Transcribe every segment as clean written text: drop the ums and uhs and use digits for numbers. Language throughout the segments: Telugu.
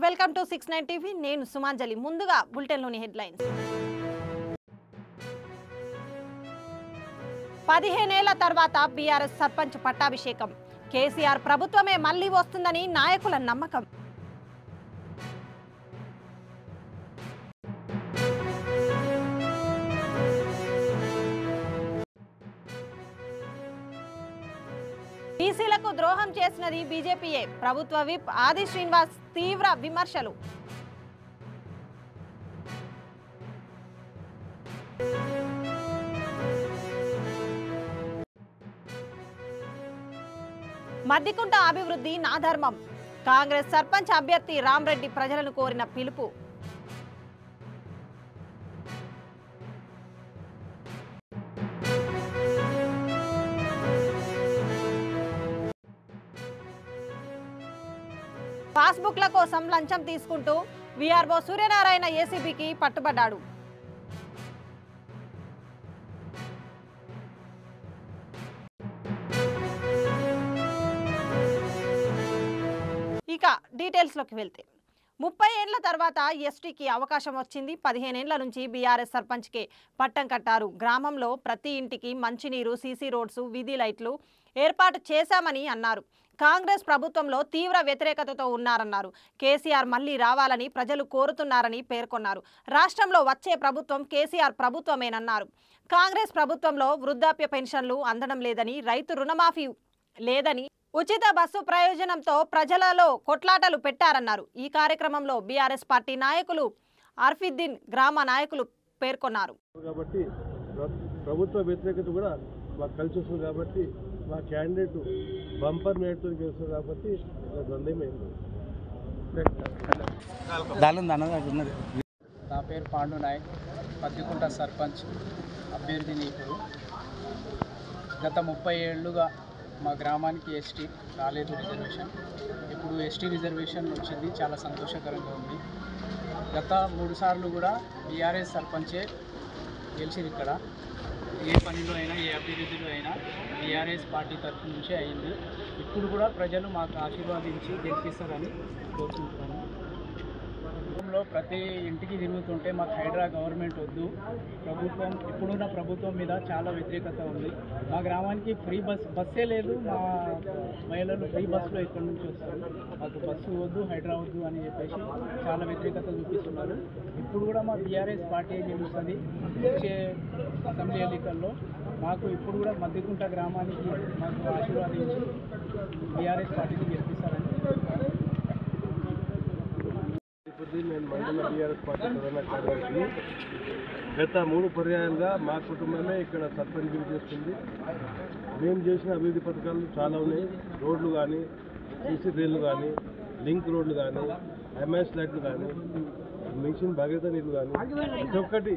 Welcome to 69 TV. నేను సుమాంజలి. ముందుగా బులెటిన్లోని హెడ్లైన్స్. 15 ఏళ్ల తర్వాత బీఆర్ఎస్ సర్పంచ్ పట్టాభిషేకం. కేసీఆర్ ప్రభుత్వమే మళ్లీ వస్తుందని నాయకుల నమ్మకం. బీసీలకు ద్రోహం చేసినది బీజేపీయే. ప్రభుత్వ విప్ ఆది శ్రీనివాస్ తీవ్ర విమర్శలు. మద్దికుంట అభివృద్ధి నా ధర్మం. కాంగ్రెస్ సర్పంచ్ అభ్యర్థి రామరెడ్డి ప్రజలను కోరిన పిలుపు. పాస్బుక్ల కోసం లంచం తీసుకుంటూ వీఆర్ఓ సూర్యనారాయణ ఏసీబీకి పట్టుబడ్డాడు. ఇక డీటెయిల్స్లోకి వెళ్తే 30 ఏళ్ల తర్వాత ఎస్టీకి అవకాశం వచ్చింది. 15 ఏళ్ల నుంచి బీఆర్ఎస్ సర్పంచ్కే పట్టం కట్టారు. గ్రామంలో ప్రతి ఇంటికి మంచినీరు, సీసీ రోడ్స్, వీధి లైట్లు ఏర్పాటు చేశామని అన్నారు. కాంగ్రెస్ ప్రభుత్వంలో తీవ్ర వ్యతిరేకతతో ఉన్నారన్నారు. కేసీఆర్ మళ్లీ రావాలని ప్రజలు కోరుతున్నారని పేర్కొన్నారు. రాష్ట్రంలో వచ్చే ప్రభుత్వం కేసీఆర్ ప్రభుత్వమేనన్నారు. కాంగ్రెస్ ప్రభుత్వంలో వృద్ధాప్య పెన్షన్లు అందడం లేదని, రైతు రుణమాఫీ లేదని, ఉచిత బస్సు ప్రయోజనంతో ప్రజలలో కొట్లాటలు పెట్టారన్నారు. ఈ కార్యక్రమంలో బీఆర్ఎస్ పార్టీ నాయకులు అర్ఫిద్దీన్, గ్రామ నాయకులు పేర్కొన్నారు. కాబట్టి ప్రభుత్వ వ్యతిరేకత కూడా మాకు కలిసి వస్తుంది. కాబట్టి మా క్యాండిడేట్ బంపర్ మేట్తో గెలుస్తుంది. కాబట్టి నా పేరు పాండు నాయక్, మద్దికుంట సర్పంచ్ అభ్యర్థిని. ఇప్పుడు గత 30 ఏళ్ళుగా మా గ్రామానికి ఎస్టీ రాలేదు రిజర్వేషన్. ఇప్పుడు ఎస్టీ రిజర్వేషన్ వచ్చింది, చాలా సంతోషకరంగా ఉంది. గత 3 సార్లు కూడా బీఆర్ఎస్ సర్పంచే గెలిచింది. ఇక్కడ ఏ పనిలో అయినా, ఏ అభివృద్ధిలో అయినా బీఆర్ఎస్ పార్టీ తరఫు నుంచే అయింది. ఇప్పుడు కూడా ప్రజలు మాకు ఆశీర్వాదించి గెలిపిస్తారని కోరుకుంటున్నాను. ప్రతి ఇంటికి తిరుగుతుంటే మాకు హైడ్రా గవర్నమెంట్ వద్దు, ప్రభుత్వం ఇప్పుడున్న ప్రభుత్వం మీద చాలా వ్యతిరేకత ఉంది. మా గ్రామానికి ఫ్రీ బస్సే లేదు. మా మహిళలు ఫ్రీ బస్సులో ఇక్కడి నుంచి వస్తారు. మాకు బస్సు వద్దు, హైడ్రా వద్దు అని చెప్పేసి చాలా వ్యతిరేకత చూపిస్తున్నారు. ఇప్పుడు కూడా మా బీఆర్ఎస్ పార్టీ గెలుస్తుంది. వచ్చే అసెంబ్లీ ఎన్నికల్లో మాకు ఇప్పుడు కూడా మద్దికుంట గ్రామానికి మాకు ఆశీర్వాదించి బీఆర్ఎస్ పార్టీని గెలిపిస్తారని. నేను మండల బీఆర్ఎస్ పార్టీ ప్రధాన కార్యదర్శి. గత 3 పర్యాయాలుగా మా కుటుంబమే ఇక్కడ సర్పంచ్ చేస్తుంది. మేము చేసిన అభివృద్ధి పథకాలు చాలా ఉన్నాయి. రోడ్లు కానీ, సీసీ రైళ్లు కానీ, లింక్ రోడ్లు కానీ, ఎంఎస్ లైట్లు కానీ, మిషన్ భగీరథ నీళ్ళు కానీ, ప్రతి ఒక్కటి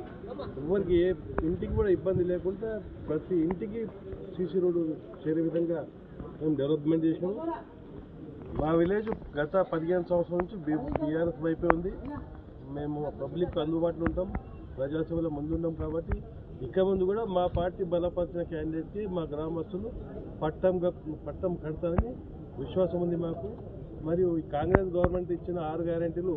ఎవరికి ఏ ఇంటికి కూడా ఇబ్బంది లేకుండా ప్రతి ఇంటికి సీసీ రోడ్డు చేరే విధంగా మేము డెవలప్మెంట్ చేసినాము. మా విలేజ్ గత 15 సంవత్సరాల నుంచి బీఆర్ఎస్ వైపే ఉంది. మేము పబ్లిక్ అందుబాటులో ఉంటాం, ప్రజాసేవలో ముందున్నాం. కాబట్టి ఇక ముందు కూడా మా పార్టీ బలపరిచిన క్యాండిడేట్కి మా గ్రామస్తులు పట్టం కడతారని విశ్వాసం ఉంది మాకు. మరియు కాంగ్రెస్ గవర్నమెంట్ ఇచ్చిన 6 గ్యారెంటీలు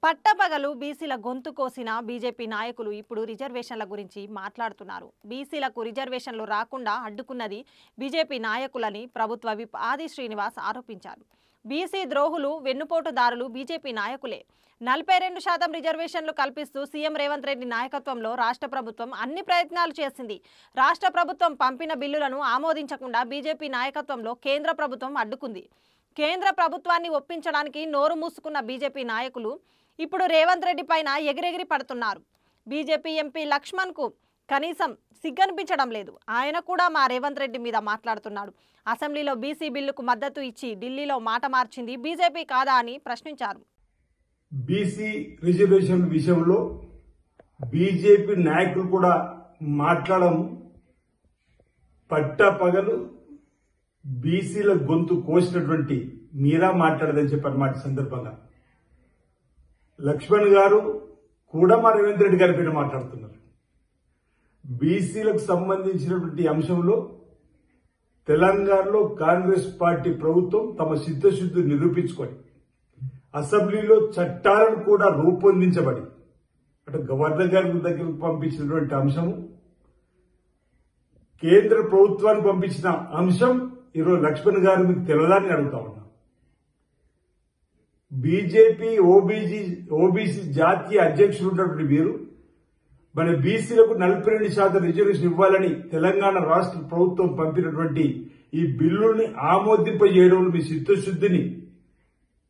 పట్టపగలు బీసీల గొంతు కోసిన బీజేపీ నాయకులు ఇప్పుడు రిజర్వేషన్ల గురించి మాట్లాడుతున్నారు. బీసీలకు రిజర్వేషన్లు రాకుండా అడ్డుకున్నది బీజేపీ నాయకులని ప్రభుత్వ విప్ ఆది శ్రీనివాస్ ఆరోపించారు. బీసీ ద్రోహులు, వెన్నుపోటుదారులు బీజేపీ నాయకులే. 42% రిజర్వేషన్లు కల్పిస్తూ సీఎం రేవంత్ రెడ్డి నాయకత్వంలో రాష్ట్ర ప్రభుత్వం అన్ని ప్రయత్నాలు చేసింది. రాష్ట్ర ప్రభుత్వం పంపిన బిల్లులను ఆమోదించకుండా బీజేపీ నాయకత్వంలో కేంద్ర ప్రభుత్వం అడ్డుకుంది. కేంద్ర ప్రభుత్వాన్ని ఒప్పించడానికి నోరు మూసుకున్న బీజేపీ నాయకులు ఇప్పుడు రేవంత్ రెడ్డి పైన ఎగిరెగిరి పడుతున్నారు. బీజేపీ ఎంపీ లక్ష్మణ్కు కనీసం సిగ్గనిపించడం లేదు. ఆయన కూడా మా రేవంత్ రెడ్డి మీద మాట్లాడుతున్నాడు. అసెంబ్లీలో బీసీ బిల్లుకు మద్దతు ఇచ్చి ఢిల్లీలో మాట మార్చింది బీజేపీ కాదా అని ప్రశ్నించారు. బీసీ రిజర్వేషన్ విషయంలో బీజేపీ నాయకులు కూడా మాట్లాడము, పట్టపగలు బీసీల గొంతు కోసినటువంటి మీరా మాట్లాడదని చెప్పన్నమాట. సందర్భంగా లక్ష్మణ్ గారు కూడా మా రేవంత్ రెడ్డి గారి పేరు మాట్లాడుతున్నారు. బీసీలకు సంబంధించినటువంటి అంశంలో తెలంగాణలో కాంగ్రెస్ పార్టీ ప్రభుత్వం తమ సిద్ధశుద్ధి నిరూపించుకొని అసెంబ్లీలో చట్టాలను కూడా రూపొందించబడి అటు గవర్నర్ గారి దగ్గరకు పంపించినటువంటి అంశము, కేంద్ర ప్రభుత్వానికి పంపించిన అంశం ఈరోజు లక్ష్మణ్ గారు మీకు తెలియదని అడుగుతా ఉన్నా. బీజేపీ ఓబీసీ జాతీయ అధ్యక్షులు ఉన్నటువంటి వీరు మన బీసీలకు 42% రిజర్వేషన్ ఇవ్వాలని తెలంగాణ రాష్ట్ర ప్రభుత్వం పంపినటువంటి ఈ బిల్లుని ఆమోదింపజేయడంలో మీ చిత్తశుద్ధిని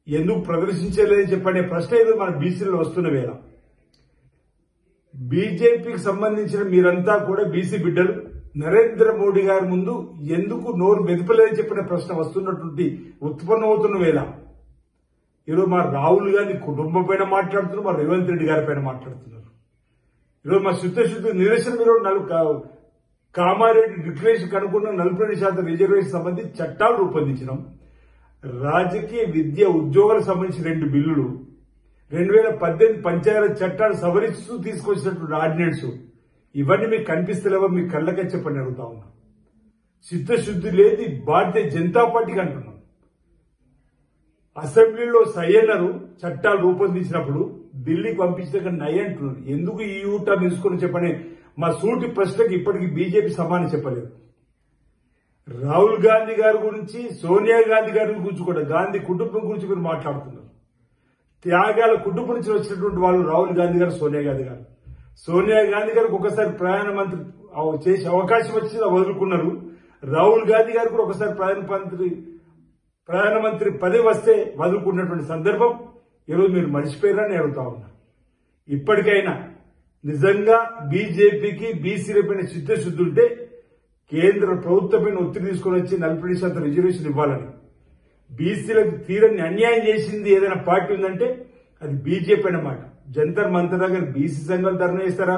ఎందుకు ప్రదర్శించలేదని చెప్పనే ప్రశ్న ఏదో మన బీసీలో వస్తున్న వేళ బీజేపీకి సంబంధించిన మీరంతా కూడా బీసీ బిడ్డలు నరేంద్ర మోడీ గారి ముందు ఎందుకు నోరు మెదపలేదని చెప్పిన ప్రశ్న వస్తున్నటువంటి ఉత్పన్నమవుతున్న వేళ ఈరోజు మా రాహుల్ గాంధీ కుటుంబం పైన మాట్లాడుతున్నారు, మా రేవంత్ రెడ్డి గారి పైన మాట్లాడుతున్నారు. ఈరోజు మా శుద్ధ నిరసన ఈరోజు కామారెడ్డి డిక్లరేషన్ కనుక్కున్న 42% రిజర్వేషన్ సంబంధించి చట్టాలు రూపొందించడం, రాజకీయ విద్య ఉద్యోగాలకు సంబంధించి 2 బిల్లులు, 2018 పంచాయతీ చట్టాలు సవరిస్తూ తీసుకొచ్చినటువంటి ఆర్డినెన్స్, ఇవన్నీ మీకు కనిపిస్తలేవో మీ కళ్ళకే చెప్పని అడుగుతా ఉన్నా. చిత్తశుద్ధి లేదు భారతీయ జనతా పార్టీకి అంటున్నాం. అసెంబ్లీలో సయ్యన్నారు చట్టాలు రూపొందించినప్పుడు ఢిల్లీకి పంపించాక నయ్య అంటున్నారు. ఎందుకు ఈ ఊట తీసుకుని చెప్పని మా సూటి ప్రశ్నకి ఇప్పటికీ బీజేపీ సమానం చెప్పలేదు. రాహుల్ గాంధీ గారి గురించి, సోనియా గాంధీ గారి గురించి కూడా, గాంధీ కుటుంబం గురించి మీరు మాట్లాడుతున్నారు. త్యాగాల కుటుంబం నుంచి వచ్చినటువంటి వాళ్ళు రాహుల్ గాంధీ గారు, సోనియా గాంధీ గారు. సోనియా గాంధీ గారికి ఒకసారి ప్రధానమంత్రి చేసే అవకాశం వచ్చింది, వదులుకున్నారు. రాహుల్ గాంధీ గారు కూడా ఒకసారి ప్రధానమంత్రి పదవి వస్తే వదులుకున్నటువంటి సందర్భం ఈరోజు మీరు మర్చిపోయారని అడుగుతా ఉన్నా. ఇప్పటికైనా నిజంగా బీజేపీకి బీసీల పైన చిత్తశుద్ధి ఉంటే కేంద్ర ప్రభుత్వం పైన ఒత్తిడి తీసుకుని వచ్చి 40% రిజర్వేషన్ ఇవ్వాలని. బీసీలకు తీరని అన్యాయం చేసింది ఏదైనా పార్టీ ఉందంటే అది బీజేపీ అన్నమాట. జంతర్ మంతర్ దగ్గర బీసీ సంఘాలు ధర్నా చేస్తారా?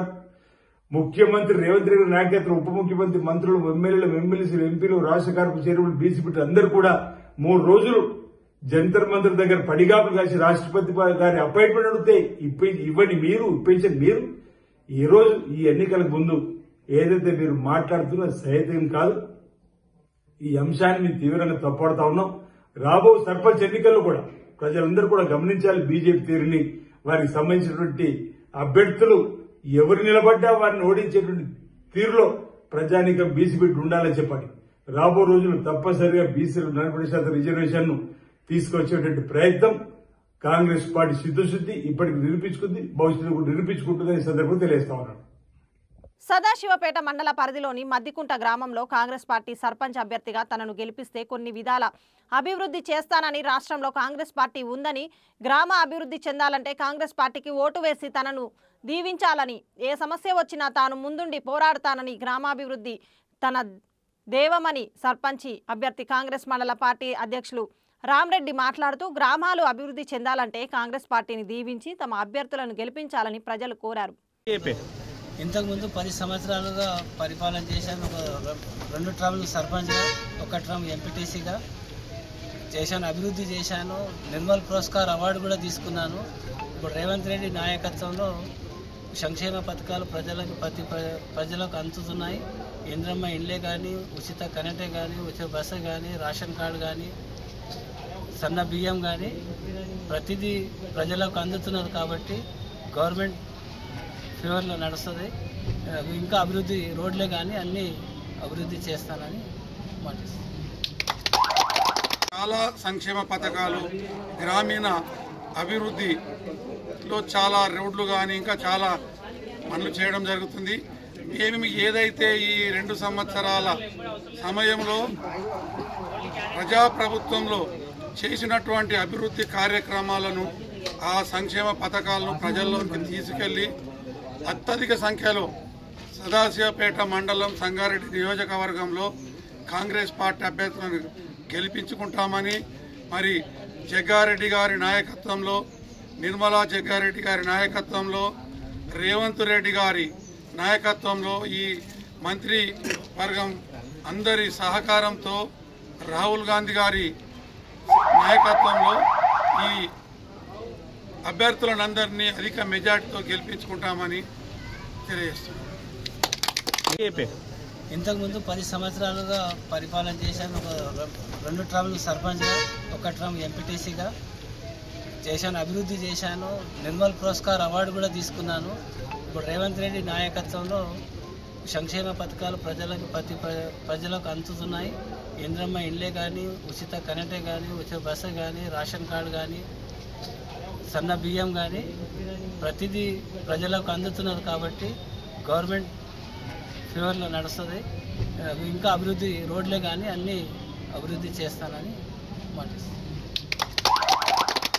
ముఖ్యమంత్రి రేవంత్ రెడ్డి నాయకత్వం, ఉప ముఖ్యమంత్రి, మంత్రులు, ఎమ్మెల్యేలు, ఎమ్మెల్సీలు, ఎంపీలు, రాష్ట్ర కార్పొరేషన్ చైర్మన్, బీసీ బిడ్డలు అందరూ కూడా 3 రోజులు జంతర్ మంతర్ దగ్గర పడిగాపులు కాసి రాష్ట్రపతి గారి అపాయింట్మెంట్ అడిగితే ఇవ్వండి మీరు, ఇప్పించండి మీరు. ఈ రోజు ఈ ఎన్నికలకు ముందు ఏదైతే మీరు మాట్లాడుతున్నా సహేతం కాదు. ఈ అంశాన్ని మేము తీవ్రంగా తప్పడుతా ఉన్నాం. రాబో సర్పంచ్ ఎన్నికల్లో కూడా ప్రజలందరూ కూడా గమనించాలి బీజేపీ తీరుని. వారికి సంబంధించినటువంటి అభ్యర్థులు ఎవరు నిలబడ్డా వారిని ఓడించేటువంటి తీరులో ప్రజానీకం బీసీ బిడ్డ ఉండాలని చెప్పండి. రాబో రోజులు తప్పనిసరిగా బీసీలు 40% రిజర్వేషన్ ను తీసుకొచ్చేటువంటి ప్రయత్నం కాంగ్రెస్ పార్టీ చిత్తశుద్ధి ఇప్పటికి నిరూపించుకుంది, భవిష్యత్తులో కూడా నిరూపించుకుంటుందని సందర్భంగా తెలియజేస్తా ఉన్నాను. సదాశివపేట మండల పరిధిలోని మద్దికుంట గ్రామంలో కాంగ్రెస్ పార్టీ సర్పంచ్ అభ్యర్థిగా తనను గెలిపిస్తే కొన్ని విధాల అభివృద్ధి చేస్తానని, రాష్ట్రంలో కాంగ్రెస్ పార్టీ ఉందని, గ్రామ అభివృద్ధి చెందాలంటే కాంగ్రెస్ పార్టీకి ఓటు వేసి తనను దీవించాలని, ఏ సమస్య వచ్చినా తాను ముందుండి పోరాడతానని, గ్రామాభివృద్ధి తన దేవమని సర్పంచి అభ్యర్థి కాంగ్రెస్ మండల పార్టీ అధ్యక్షులు రామరెడ్డి మాట్లాడుతూ, గ్రామాలు అభివృద్ధి చెందాలంటే కాంగ్రెస్ పార్టీని దీవించి తమ అభ్యర్థులను గెలిపించాలని ప్రజలు కోరారు. ఇంతకుముందు 10 సంవత్సరాలుగా పరిపాలన చేశాను. 2 టర్మ్లు సర్పంచ్గా, 1 టర్మ్ ఎంపీటీసీగా చేశాను, అభివృద్ధి చేశాను. నిర్మల్ పురస్కార్ అవార్డు కూడా తీసుకున్నాను. ఇప్పుడు రేవంత్ రెడ్డి నాయకత్వంలో సంక్షేమ పథకాలు ప్రజలకు అందుతున్నాయి. ఇంద్రమ్మ ఇళ్ళే కానీ, ఉచిత కరెంటే కానీ, ఉచిత బస్సు కానీ, రేషన్ కార్డు కానీ, సన్న బియ్యం కానీ ప్రతిదీ ప్రజలకు అందుతున్నది. కాబట్టి గవర్నమెంట్ ఫేవర్లో నడుస్తుంది. ఇంకా అభివృద్ధి రోడ్లే కానీ అన్నీ అభివృద్ధి చేస్తానని మాటిస్తాను. చాలా సంక్షేమ పథకాలు, గ్రామీణ అభివృద్ధిలో చాలా రోడ్లు కానీ ఇంకా చాలా పనులు చేయడం జరుగుతుంది. మేము ఏదైతే ఈ 2 సంవత్సరాల సమయంలో ప్రజాప్రభుత్వంలో చేసినటువంటి అభివృద్ధి కార్యక్రమాలను, ఆ సంక్షేమ పథకాలను ప్రజల్లోకి తీసుకెళ్లి అత్యధిక సంఖ్యలో సదాశివపేట మండలం, సంగారెడ్డి నియోజకవర్గంలో కాంగ్రెస్ పార్టీ అభ్యర్థులను గెలిపించుకుంటామని, మరి జగ్గారెడ్డి గారి నాయకత్వంలో, నిర్మలా జగ్గారెడ్డి గారి నాయకత్వంలో, రేవంత్ రెడ్డి గారి నాయకత్వంలో, ఈ మంత్రి వర్గం అందరి సహకారంతో, రాహుల్ గాంధీ గారి నాయకత్వంలో ఈ అభ్యర్థులందరినీ అధిక మెజార్టీతో గెలిపించుకుంటామని తెలియజేస్తున్నాం. ఇంతకుముందు 10 సంవత్సరాలుగా పరిపాలన చేశాను. 2 టర్మ్లు సర్పంచ్గా, 1 టర్మ్ ఎంపీటీసీగా చేశాను, అభివృద్ధి చేశాను. నిర్మల్ పురస్కార్ అవార్డు కూడా తీసుకున్నాను. ఇప్పుడు రేవంత్ రెడ్డి నాయకత్వంలో సంక్షేమ పథకాలు ప్రజలకు అందుతున్నాయి. ఇంద్రమ్మ ఇళ్ళే కానీ, ఉచిత కరెంటే కానీ, ఉచిత బస్సు కానీ, రేషన్ కార్డు కానీ, సన్న బియ్యం కానీ ప్రతిదీ ప్రజలకు అందుతున్నారు. కాబట్టి గవర్నమెంట్ ఫేవర్లో నడుస్తుంది. ఇంకా అభివృద్ధి రోడ్లే కానీ అన్నీ అభివృద్ధి చేస్తానని మాటిస్తాను.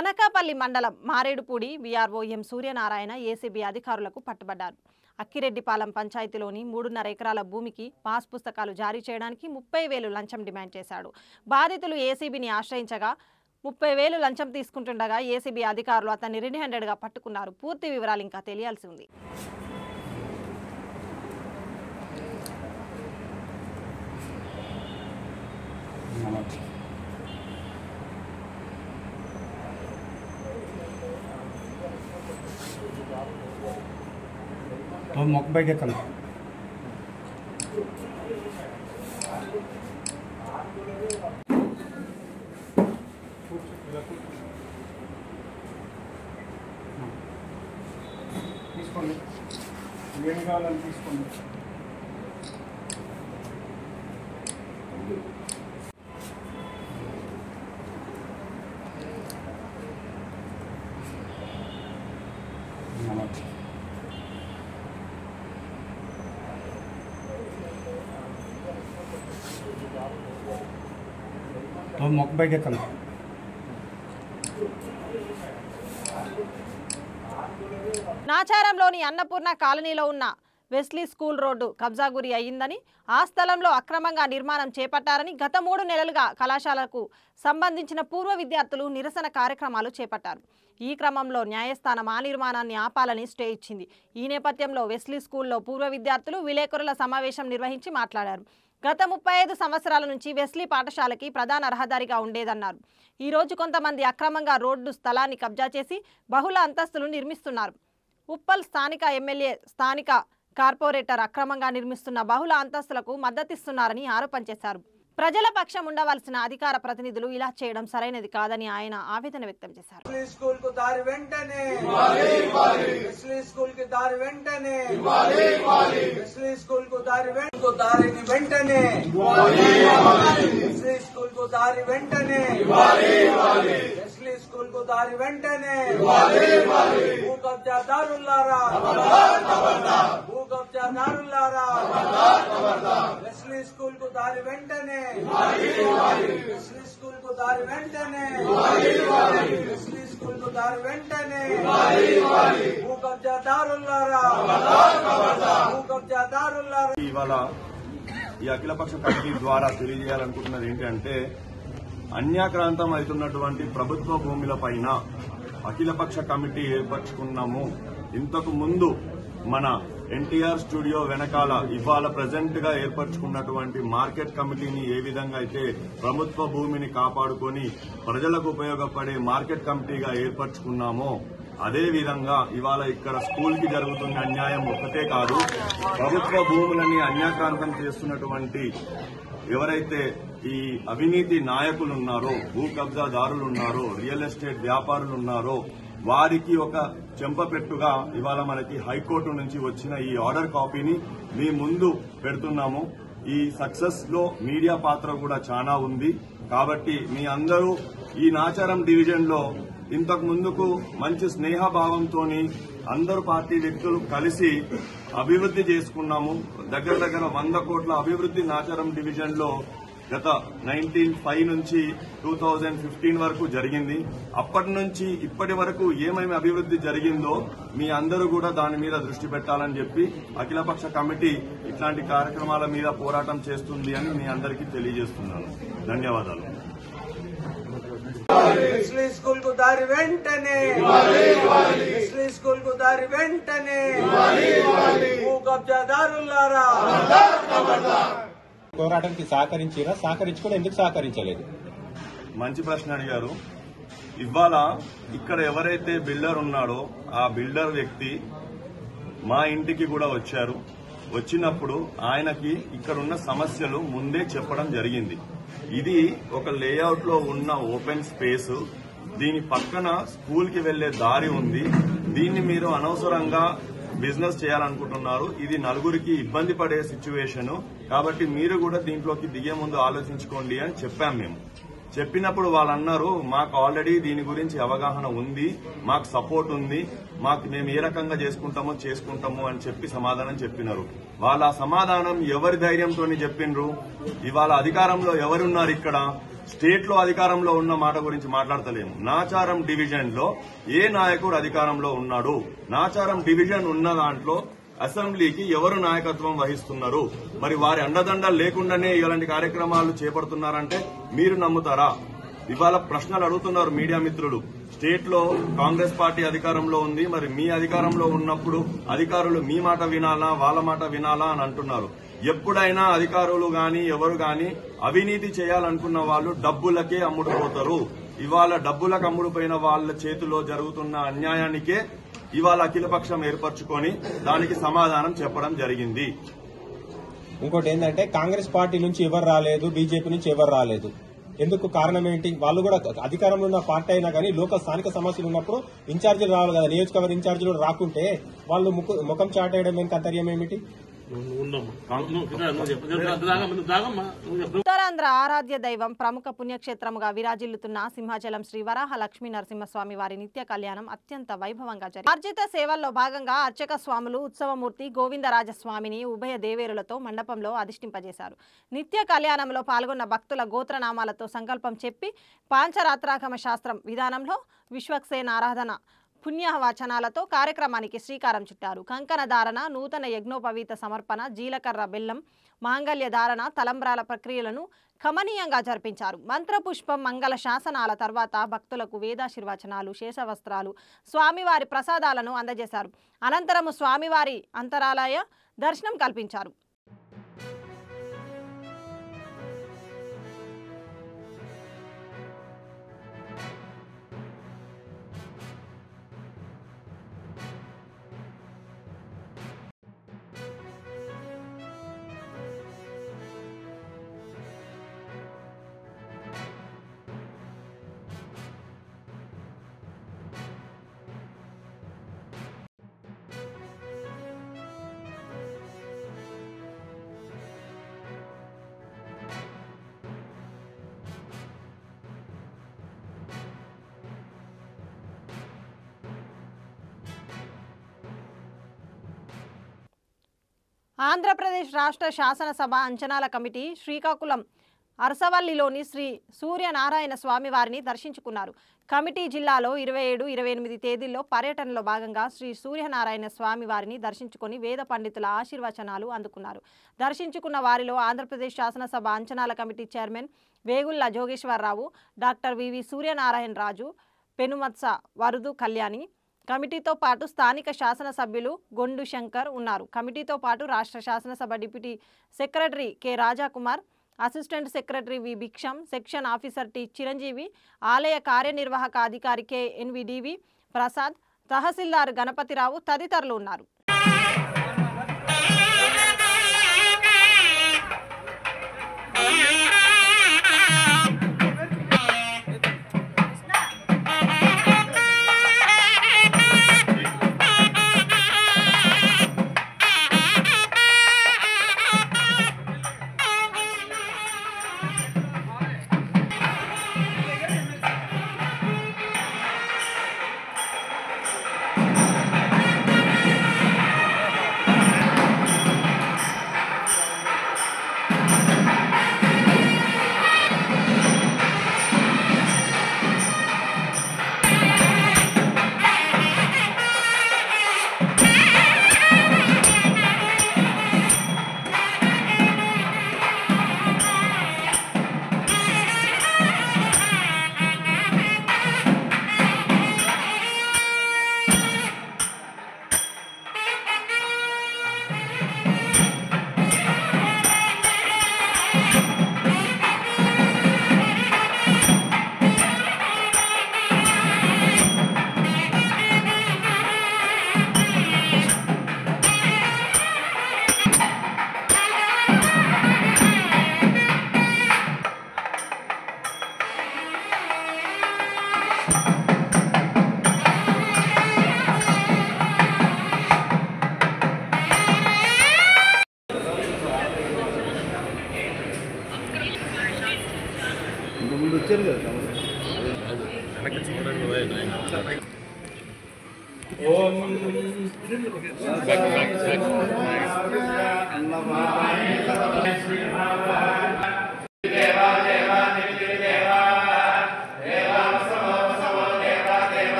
అనకాపల్లి మండలం మారేడుపూడి వీఆర్ఓ ఎం సూర్యనారాయణ ఏసీబీ అధికారులకు పట్టుబడ్డారు. అక్కిరెడ్డిపాలెం పంచాయతీలోని 3.5 ఎకరాల భూమికి పాస్ పుస్తకాలు జారీ చేయడానికి 30,000 లంచం డిమాండ్ చేశాడు. బాధితులు ఏసీబీని ఆశ్రయించగా 30,000 లంచం తీసుకుంటుండగా ఏసీబీ అధికారులు అతన్ని రెడ్ హ్యాండెడ్గా పట్టుకున్నారు. పూర్తి వివరాలు ఇంకా తెలియాల్సి ఉంది. तो मकबई के कल తీసుకోండి, ఏం కావాలని తీసుకోండి. तो मकबई के कल నాచారంలోని అన్నపూర్ణ కాలనీలో ఉన్న వెస్లీ స్కూల్ రోడ్డు కబ్జా గురి అయ్యిందని, ఆ స్థలంలో అక్రమంగా నిర్మాణం చేపట్టారని గత 3 నెలలుగా కళాశాలకు సంబంధించిన పూర్వ విద్యార్థులు నిరసన కార్యక్రమాలు చేపట్టారు. ఈ క్రమంలో న్యాయస్థానం ఆ నిర్మాణాన్ని ఆపాలని స్టే ఇచ్చింది. ఈ నేపథ్యంలో వెస్లీ స్కూల్లో పూర్వ విద్యార్థులు విలేకరుల సమావేశం నిర్వహించి మాట్లాడారు. గత 35 సంవత్సరాల నుంచి వెస్లీ పాఠశాలకి ప్రధాన రహదారిగా ఉండేదన్నారు. ఈ రోజు కొంతమంది అక్రమంగా రోడ్డు స్థలాన్ని కబ్జా చేసి బహుళ అంతస్తులు నిర్మిస్తున్నారు. ఉప్పల్ స్థానిక ఎమ్మెల్యే, స్థానిక కార్పొరేటర్ అక్రమంగా నిర్మిస్తున్న బహుళ అంతస్తులకు మద్దతిస్తున్నారని ఆరోపణ చేశారు. ప్రజల పక్షం ఉండవలసిన అధికార ప్రతినిధులు ఇలా చేయడం సరైనది కాదని ఆయన ఆవేదన వ్యక్తం చేశారు. ఇవాళ ఈ అఖిలపక్ష కమిటీ ద్వారా తెలియజేయాలనుకుంటున్నది ఏంటంటే, అన్యాక్రాంతం అవుతున్నటువంటి ప్రభుత్వ భూముల పైన అఖిలపక్ష కమిటీ ఏర్పరచుకున్నాము. ఇంతకు ముందు మన ఎన్టీఆర్ స్టూడియో వెనకాల ఇవాళ ప్రజెంట్ గా ఏర్పరచుకున్నటువంటి మార్కెట్ కమిటీని ఏ విధంగా అయితే ప్రభుత్వ భూమిని కాపాడుకొని ప్రజలకు ఉపయోగపడే మార్కెట్ కమిటీగా ఏర్పరచుకున్నామో, అదే విధంగా ఇవాళ ఇక్కడ స్కూల్ కి జరుగుతున్న అన్యాయం ఒక్కటే కాదు, ప్రభుత్వ భూములని అన్యాక్రాంతం చేస్తున్నటువంటి ఎవరైతే ఈ అవినీతి నాయకులు ఉన్నారో, భూ కబ్జాదారులు ఉన్నారో, రియల్ ఎస్టేట్ వ్యాపారులు ఉన్నారో, వారికి ఒక చెంపపెట్టుగా ఇవాళ మనకి హైకోర్టు నుంచి వచ్చిన ఈ ఆర్డర్ కాపీని మీ ముందు పెడుతున్నాము. ఈ సక్సెస్ లో మీడియా పాత్ర కూడా చాలా ఉంది. కాబట్టి మీ అందరూ ఈ నాచారం డివిజన్ లో ఇంతకు ముందుకు మంచి స్నేహభావంతో అందరు పార్టీ వ్యక్తులు కలిసి అభివృద్ది చేసుకున్నాము. దగ్గర 100 కోట్ల అభివృద్ది నాచారం డివిజన్ లో గత 1905 నుంచి 2015 వరకు జరిగింది. అప్పటి నుంచి ఇప్పటి వరకు ఏమేమి అభివృద్ది జరిగిందో మీ అందరూ కూడా దాని మీద దృష్టి పెట్టాలని చెప్పి అఖిలపక్ష కమిటీ ఇట్లాంటి కార్యక్రమాల మీద పోరాటం చేస్తుంది అని మీ అందరికీ తెలియజేస్తున్నాను. ధన్యవాదాలు. స్కూల్ కు దారి వెంటనే, స్కూల్ కు దారి వెంటనే, భూ కబ్జాదారులారా పోరాటానికి సహకరించారా? సహకరించుకుని ఎందుకు సహకరించలేదు? మంచి ప్రశ్న అడిగారు. ఇవాళ ఇక్కడ ఎవరైతే బిల్డర్ ఉన్నాడో ఆ బిల్డర్ వ్యక్తి మా ఇంటికి కూడా వచ్చారు. వచ్చినప్పుడు ఆయనకి ఇక్కడున్న సమస్యలు ముందే చెప్పడం జరిగింది. ఇది ఒక లేఅవుట్ లో ఉన్న ఓపెన్ స్పేస్. దీని పక్కన స్కూల్కి వెళ్లే దారి ఉంది. దీన్ని మీరు అనవసరంగా బిజినెస్ చేయాలనుకుంటున్నారు. ఇది నలుగురికి ఇబ్బంది పడే సిచ్యువేషన్. కాబట్టి మీరు కూడా దీంట్లోకి దిగే ముందు ఆలోచించుకోండి అని చెప్పాం. మేము చెప్పినప్పుడు వాళ్ళు అన్నారు, మాకు ఆల్రెడీ దీని గురించి అవగాహన ఉంది, మాకు సపోర్ట్ ఉంది, మేము ఏ రకంగా చేసుకుంటాము అని చెప్పి సమాధానం చెప్పినారు. వాళ్ళ సమాధానం ఎవరి ధైర్యంతో చెప్పిండ్రు? ఇవాళ అధికారంలో ఎవరున్నారు? ఇక్కడ స్టేట్ లో అధికారంలో ఉన్న మాట గురించి మాట్లాడతలేము. నాచారం డివిజన్ లో ఏ నాయకుడు అధికారంలో ఉన్నాడు? నాచారం డివిజన్ ఉన్న దాంట్లో అసెంబ్లీకి ఎవరు నాయకత్వం వహిస్తున్నారు? మరి వారి అండదండలు లేకుండానే ఇలాంటి కార్యక్రమాలు చేపడుతున్నారంటే మీరు నమ్ముతారా? ఇవాళ ప్రశ్నలు అడుగుతున్నారు మీడియా మిత్రులు. స్టేట్ లో కాంగ్రెస్ పార్టీ అధికారంలో ఉంది, మరి మీ అధికారంలో ఉన్నప్పుడు అధికారులు మీ మాట వినాలా, వాళ్ళ మాట వినాలా అని అంటున్నారు. ఎప్పుడైనా అధికారులు గాని ఎవరు గాని అవినీతి చేయాలనుకున్న వాళ్ళు డబ్బులకే అమ్ముడుపోతారు. ఇవాళ డబ్బులకు అమ్ముడుపోయిన వాళ్ళ చేతిలో జరుగుతున్న అన్యాయానికే ఇవాళ అఖిలపక్షం ఏర్పరచుకొని దానికి సమాధానం చెప్పడం జరిగింది. ఇంకోటి ఏంటంటే కాంగ్రెస్ పార్టీ నుంచి ఎవరు రాలేదు, బీజేపీ నుంచి ఎవరు రాలేదు. ఎందుకు? కారణం ఏంటి? వాళ్ళు కూడా అధికారంలో ఉన్న పార్టీ అయినా కానీ స్థానిక సమస్యలు ఉన్నప్పుడు ఇన్ఛార్జీలు రావాలి కదా. నియోజకవర్గ ఇన్ఛార్జీలు రాకుంటే వాళ్ళు ముఖం చాటేయడం వెనుక అంతర్యం ఏమిటి? ఉత్తరాంధ్ర ఆరాధ్య దైవం ప్రముఖ పుణ్యక్షేత్రముగా విరాజిల్లుతున్న సింహాచలం శ్రీ వరాహ లక్ష్మీ నరసింహస్వామి వారి నిత్య కళ్యాణం అత్యంత వైభవంగా జరిగింది. అర్జిత సేవల్లో భాగంగా అర్చక స్వాములు ఉత్సవమూర్తి గోవిందరాజస్వామిని ఉభయ దేవేరులతో మండపంలో అధిష్ఠింపజేశారు. నిత్య కళ్యాణంలో పాల్గొన్న భక్తుల గోత్రనామాలతో సంకల్పం చెప్పి పాంచరాత్రాగమ శాస్త్రం విధానంలో విశ్వక్సేన ఆరాధన పుణ్యవచనాలతో కార్యక్రమానికి శ్రీకారం చుట్టారు. కంకణ ధారణ, నూతన యజ్ఞోపవీత సమర్పణ, జీలకర్ర బెల్లం, మాంగళ్య ధారణ, తలంబ్రాల ప్రక్రియలను కమనీయంగా జరిపించారు. మంత్రపుష్పం, మంగళ శాసనాల తర్వాత భక్తులకు వేదాశీర్వచనాలు, శేషవస్త్రాలు, స్వామివారి ప్రసాదాలను అందజేశారు. అనంతరము స్వామివారి అంతరాలయ దర్శనం కల్పించారు. ఆంధ్రప్రదేశ్ రాష్ట్ర శాసనసభ అంచనాల కమిటీ శ్రీకాకుళం అరసవల్లిలోని శ్రీ సూర్యనారాయణ స్వామి వారిని దర్శించుకున్నారు. కమిటీ జిల్లాలో 27, 28 తేదీల్లో పర్యటనలో భాగంగా శ్రీ సూర్యనారాయణ స్వామి వారిని దర్శించుకొని వేద పండితుల ఆశీర్వచనాలు అందుకున్నారు. దర్శించుకున్న వారిలో ఆంధ్రప్రదేశ్ శాసనసభ అంచనాల committee chairman Vegulla Jogeswararao, doctor VV Suryanarayana Raju, Penumatsa Varudu Kalyani, కమిటీతో పాటు స్థానిక శాసనసభ్యులు గొండు శంకర్ ఉన్నారు. కమిటీతో పాటు రాష్ట్ర శాసనసభ deputy secretary K Rajakumar, assistant secretary V Bhiksham, section officer T Chiranjeevi, ఆలయ కార్యనిర్వాహక అధికారి కె ఎన్విడివి ప్రసాద్, తహసీల్దార్ గణపతిరావు తదితరులు ఉన్నారు.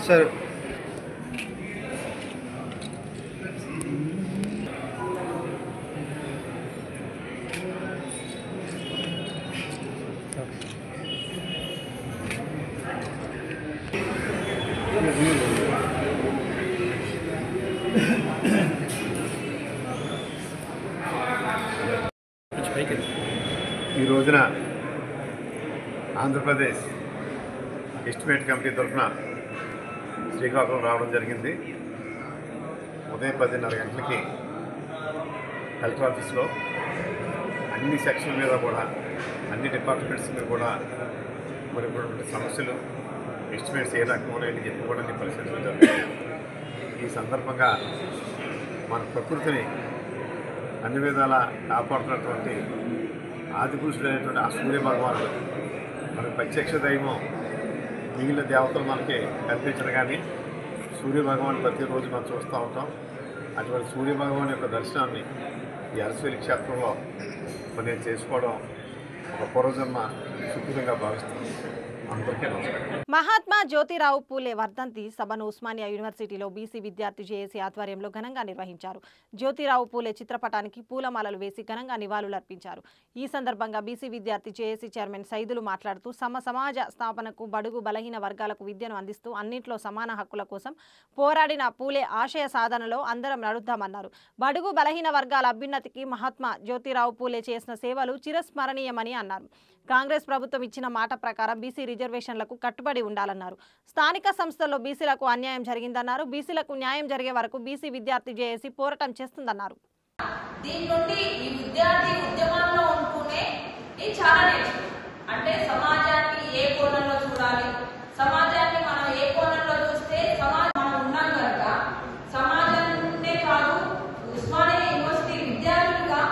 सर ఈ రోజున ఆంధ్రప్రదేశ్ ఎస్టిమేట్ కమిటీ తరఫున శ్రీకాకుళం రావడం జరిగింది. ఉదయం 10:30 గంటలకి కలెక్టర్ ఆఫీస్లో అన్ని సెక్షన్ల మీద కూడా అన్ని డిపార్ట్మెంట్స్ మీద కూడా మరి సమస్యలు ఎస్టిమేట్స్ ఏ రకంగా చెప్పి కూడా పరిశీలించడం జరుగుతుంది. ఈ సందర్భంగా మన ప్రకృతిని అన్ని విధాలా కాపాడుతున్నటువంటి ఆదిపురుషుడైనటువంటి ఆ సూర్య భగవానుడు మనకి ప్రత్యక్ష దైవం. మిగిలిన దేవతలు మనకి కనిపించరు, కానీ సూర్య భగవాన్ ప్రతిరోజు మనం చూస్తూ ఉంటాం. అటువంటి సూర్య భగవాన్ యొక్క దర్శనాన్ని ఈ అరసవెల్లి క్షేత్రంలో నేను చేసుకోవడం ఒక పూర్వజన్మ సుకృతంగా భావిస్తాను. అందరికీ నమస్కారం. మహాత్మా జ్యోతిరావు పూలే వర్ధంతి సభను ఉస్మానియా యూనివర్సిటీలో బీసీ విద్యార్థి జేఏసీ ఆధ్వర్యంలో ఘనంగా నిర్వహించారు. జ్యోతిరావు పూలే చిత్రపటానికి పూలమాలలు వేసి ఘనంగా నివాళులర్పించారు. ఈ సందర్భంగా బీసీ విద్యార్థి జేఏసీ చైర్మన్ సైదులు మాట్లాడుతూ సమాజ స్థాపనకు బడుగు బలహీన వర్గాలకు విద్యను అందిస్తూ అన్నింట్లో సమాన హక్కుల కోసం పోరాడిన పూలే ఆశయ సాధనలో అందరం నడుద్దామన్నారు. బడుగు బలహీన వర్గాల అభ్యున్నతికి మహాత్మా జ్యోతిరావు పూలే చేసిన సేవలు చిరస్మరణీయమని అన్నారు. కాంగ్రెస్ ప్రభుత్వం ఇచ్చిన మాట ప్రకారం బీసీ రిజర్వేషన్లకు కట్టుబడి ఉండాలన్నారు. స్థానిక సంస్థల్లో బీసీలకు అన్యాయం జరిగిందన్నారు. బీసీలకు న్యాయం జరిగే వరకు బీసీ విద్యార్థి జేఏసీ పోరాటం చేస్తుందన్నారు. దీని నుండి ఈ విద్యార్థి ఉద్యమంలో ఉంటూనే ఇది చాలా నేర్చుకుంటాం. అంటే సమాజాన్ని ఏ కోణంలో చూడాలి, సమాజాన్ని మనం ఏ కోణంలో చూస్తే సమాజం మనం ఉన్నాం కనుక సమాజం ఉంటే కాదు ఉస్మానియా యూనివర్సిటీ విద్యార్థులుగా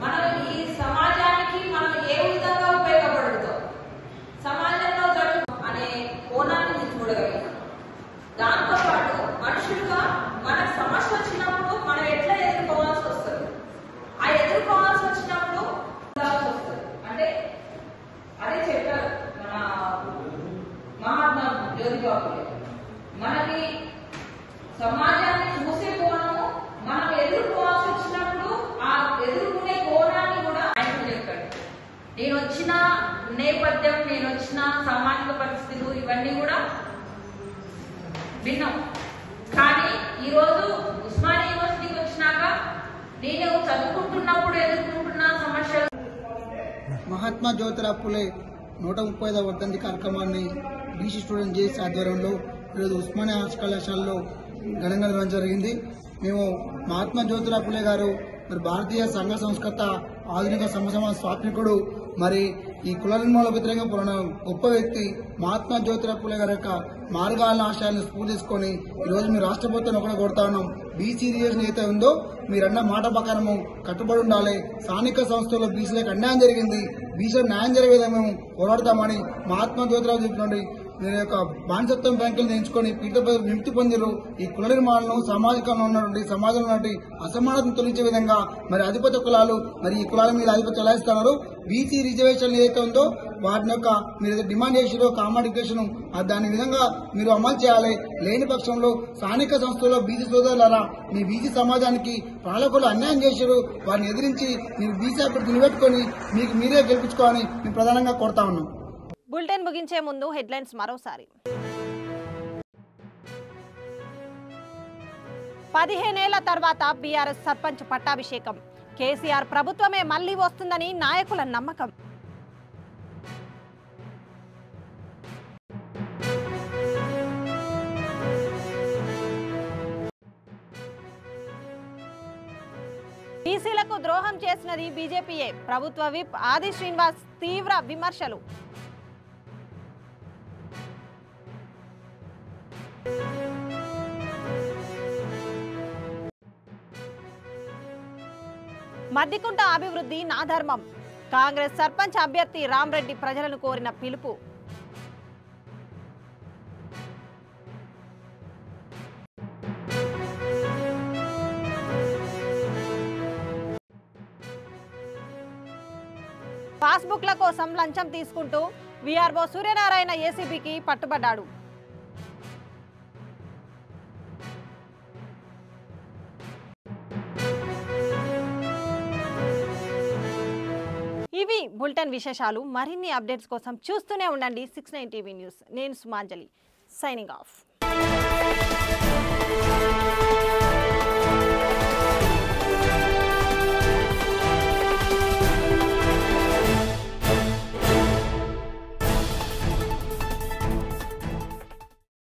మనం ఈ సమాజానికి మనం ఏ విధంగా ఉపయోగపడుతాం, సమాజంలో అనే కోణాన్ని చూడగలిగాం. దాంతోపాటు మనుషులుగా మన సమస్య వచ్చినప్పుడు మనం ఎట్లా ఎదుర్కోవాల్సి వస్తుంది, ఆ ఎదుర్కోవాల్సి వచ్చినప్పుడు వస్తుంది. అంటే అదే చెప్పారు మన మహాత్మా జ్యోతిరావు పూలే. మనకి సమాజాన్ని చూసే కోణము మనం ఎదుర్కోవాల్సి వచ్చినప్పుడు ఆ ఎదుర్కొనే కోణాన్ని కూడా ఆయన చెప్పాడు. నేను వచ్చిన నేపథ్యం, నేను వచ్చిన సామాజిక పరిస్థితులు ఇవన్నీ కూడా భిన్నం. కానీ ఈరోజు ఉస్మానియా యూనివర్సిటీకి వచ్చినాక నేను చదువుకుంటున్నప్పుడు ఎదుర్కొంటున్న సమస్యలు. మహాత్మా జ్యోతిరావు పూలే 135వ వర్ధంతి కార్యక్రమాన్ని బీసీ స్టూడెంట్ జేఏసీ ఆధ్వర్యంలో ఈరోజు ఉస్మానియా ఆర్ట్స్ కళాశాలలో ఘనంగా నిర్వహించడం జరిగింది. మేము మహాత్మా జ్యోతిరావు పూలే గారు మరి భారతీయ సంఘ సంస్కర్త, ఆధునిక సమాజ స్థాపకుడు, మరి ఈ కుల నిర్మూలన వ్యతిరేకంగా పోరాడిన గొప్ప వ్యక్తి మహాత్మా జ్యోతిరావు పూలే గారి యొక్క మార్గాలను ఆశయాలను స్ఫూర్తి తీసుకొని ఈ రోజు మీ రాష్ట్ర ప్రభుత్వాన్ని ఒకటే కొడతా ఉన్నాం. బీసీ రిజర్వేషన్ ఏదైతే ఉందో మీరన్న మాట ప్రకారము కట్టుబడి ఉండాలి. స్థానిక సంస్థల్లో బీసీలకు అన్యాయం జరిగింది, బీసీలకు న్యాయం జరిగే విధంగా మేము పోరాడతామని మహాత్మా జ్యోతిరావు చెప్పినట్టు మీరు యొక్క బానిసత్వం బ్యాంకులు ఎంచుకొని పీఠ విముక్తి పొందిరు. ఈ కుల నిర్మాణం సామాజికంలో ఉన్నటువంటి సమాజంలో ఉన్నటువంటి అసమానతను తొలగించే విధంగా మరి అధిపత్య కులాలు మరి ఈ కులాల మీద ఆధిపత్యం చెలాయిస్తున్నారు. బీసీ రిజర్వేషన్ ఏదైతే ఉందో వాటిని యొక్క మీరు డిమాండ్ చేసిరో కామోడిఫికేషన్ దాని విధంగా మీరు అమలు చేయాలి. లేని పక్షంలో స్థానిక సంస్థల్లో బీసీ సోదరులారా మీ బీసీ సమాజానికి పాలకులు అన్యాయం చేశారు, వారిని ఎదిరించి మీరు బీసీ అభ్యర్థి నిలబెట్టుకొని మీకు మీరే గెలిపించుకోవాలని మేము ప్రధానంగా కోరుతా ఉన్నాం. బులెటిన్ ముగించే ముందు హెడ్లైన్స్ మరోసారి. 15 ఏళ్ల తర్వాత బీఆర్ఎస్ సర్పంచ్ పట్టాభిషేకం. కేసీఆర్ ప్రభుత్వమే మళ్లీ వస్తుందని నాయకుల నమ్మకం. బీసీలకు ద్రోహం చేసినది బీజేపీయే. ప్రభుత్వ విప్ ఆది శ్రీనివాస్ తీవ్ర విమర్శలు. మద్దికుంట అభివృద్ధి నా ధర్మం. కాంగ్రెస్ సర్పంచ్ అభ్యర్థి రామ్రెడ్డి ప్రజలను కోరిన పిలుపు. పాస్బుక్ల కోసం లంచం తీసుకుంటూ వీఆర్ఓ సూర్యనారాయణ ఏసీబీకి పట్టుబడ్డాడు. ఇవి బులెటిన్ విశేషాలు. మరిన్ని అప్డేట్స్ కోసం చూస్తూనే ఉండండి 69 టీవీ న్యూస్. నేను సుమాంజలి, సైనింగ్ ఆఫ్.